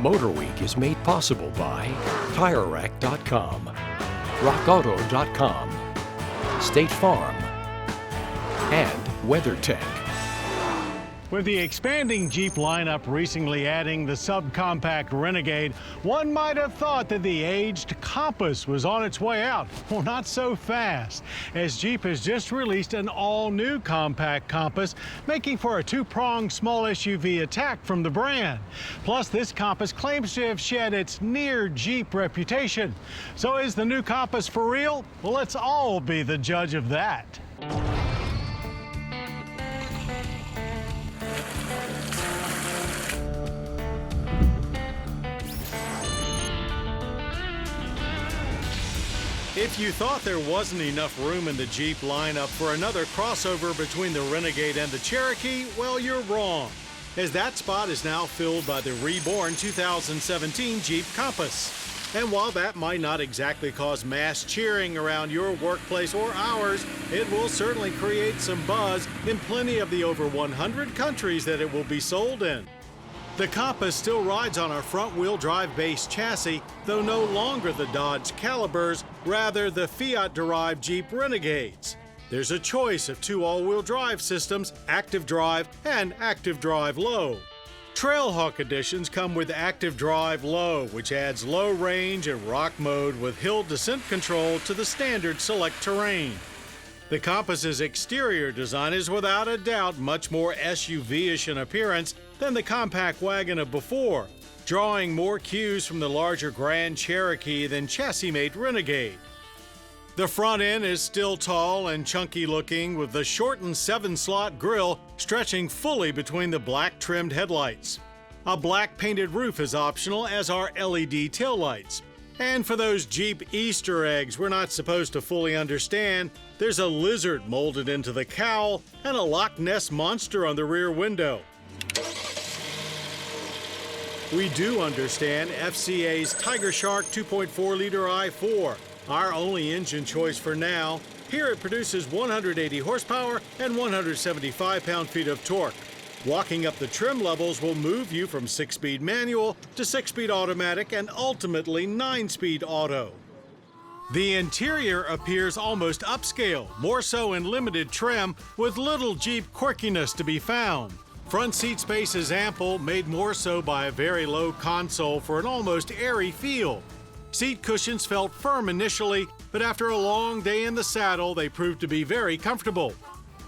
MotorWeek is made possible by TireRack.com, RockAuto.com, State Farm, and WeatherTech. With the expanding Jeep lineup recently adding the subcompact Renegade, one might have thought that the aged Compass was on its way out. Well, not so fast, as Jeep has just released an all-new compact Compass, making for a two-pronged small SUV attack from the brand. Plus, this Compass claims to have shed its near Jeep reputation. So is the new Compass for real? Well, let's all be the judge of that. If you thought there wasn't enough room in the Jeep lineup for another crossover between the Renegade and the Cherokee, well, you're wrong, as that spot is now filled by the reborn 2017 Jeep Compass. And while that might not exactly cause mass cheering around your workplace or ours, it will certainly create some buzz in plenty of the over 100 countries that it will be sold in. The Compass still rides on our front-wheel drive-based chassis, though no longer the Dodge Calibers, rather the Fiat-derived Jeep Renegades. There's a choice of two all-wheel drive systems, Active Drive and Active Drive Low. Trailhawk editions come with Active Drive Low, which adds low range and rock mode with hill descent control to the standard select terrain. The Compass's exterior design is without a doubt much more SUV-ish in appearance than the compact wagon of before, drawing more cues from the larger Grand Cherokee than chassis-mate Renegade. The front end is still tall and chunky looking, with the shortened 7-slot grille stretching fully between the black-trimmed headlights. A black painted roof is optional, as are LED taillights. And for those Jeep Easter eggs we're not supposed to fully understand, there's a lizard molded into the cowl and a Loch Ness monster on the rear window. We do understand FCA's Tiger Shark 2.4-liter i4, our only engine choice for now. Here it produces 180 horsepower and 175 pound-feet of torque. Walking up the trim levels will move you from 6-speed manual to 6-speed automatic and ultimately 9-speed auto. The interior appears almost upscale, more so in limited trim, with little Jeep quirkiness to be found. Front seat space is ample, made more so by a very low console for an almost airy feel. Seat cushions felt firm initially, but after a long day in the saddle, they proved to be very comfortable.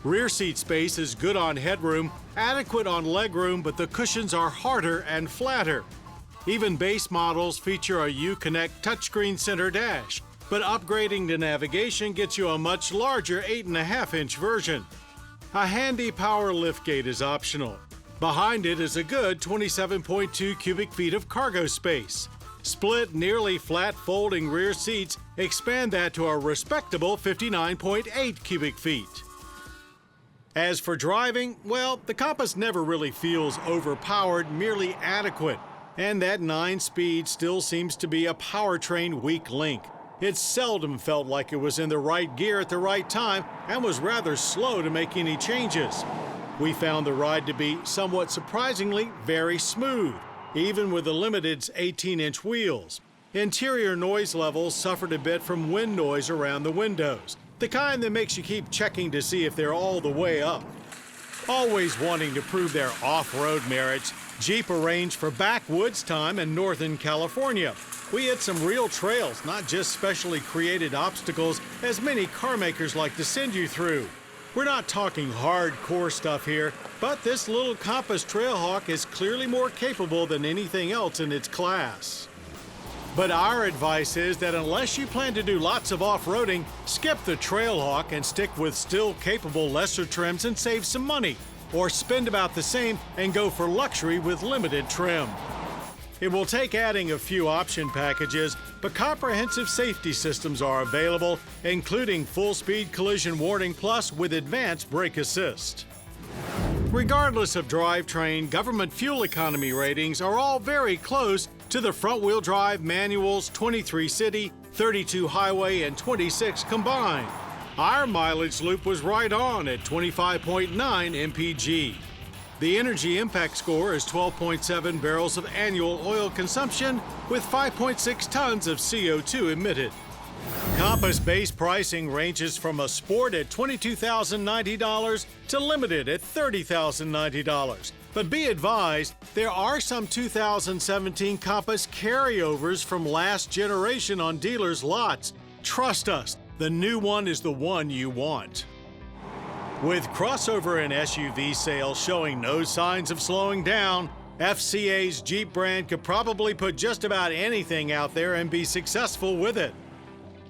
Rear seat space is good on headroom, adequate on legroom, but the cushions are harder and flatter. Even base models feature a Uconnect touchscreen center dash, but upgrading to navigation gets you a much larger 8.5-inch version. A handy power liftgate is optional. Behind it is a good 27.2 cubic feet of cargo space. Split, nearly flat folding rear seats expand that to a respectable 59.8 cubic feet. As for driving, well, the Compass never really feels overpowered, merely adequate. And that 9-speed still seems to be a powertrain weak link. It seldom felt like it was in the right gear at the right time and was rather slow to make any changes. We found the ride to be somewhat surprisingly very smooth, even with the Limited's 18-inch wheels. Interior noise levels suffered a bit from wind noise around the windows, the kind that makes you keep checking to see if they're all the way up. Always wanting to prove their off-road merits, Jeep arranged for backwoods time in Northern California. We hit some real trails, not just specially created obstacles as many car makers like to send you through. We're not talking hardcore stuff here, but this little Compass Trailhawk is clearly more capable than anything else in its class. But our advice is that unless you plan to do lots of off-roading, skip the Trailhawk and stick with still capable lesser trims and save some money, or spend about the same and go for luxury with limited trim. It will take adding a few option packages, but comprehensive safety systems are available, including full-speed collision warning plus with advanced brake assist. Regardless of drivetrain, government fuel economy ratings are all very close to the front-wheel drive manuals 23 city, 32 highway, and 26 combined. Our mileage loop was right on at 25.9 mpg. The energy impact score is 12.7 barrels of annual oil consumption with 5.6 tons of CO2 emitted. Compass base pricing ranges from a Sport at $22,090 to Limited at $30,090. But be advised, there are some 2017 Compass carryovers from last generation on dealers' lots. Trust us, the new one is the one you want. With crossover and SUV sales showing no signs of slowing down, FCA's Jeep brand could probably put just about anything out there and be successful with it.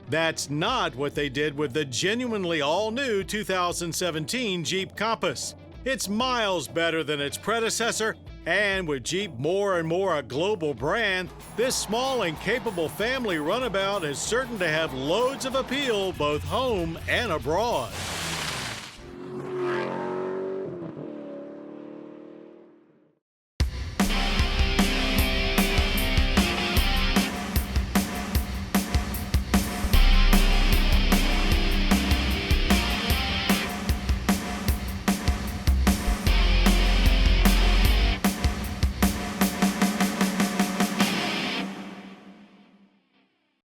That's not what they did with the genuinely all-new 2017 Jeep Compass. It's miles better than its predecessor, and with Jeep more and more a global brand, this small and capable family runabout is certain to have loads of appeal both home and abroad.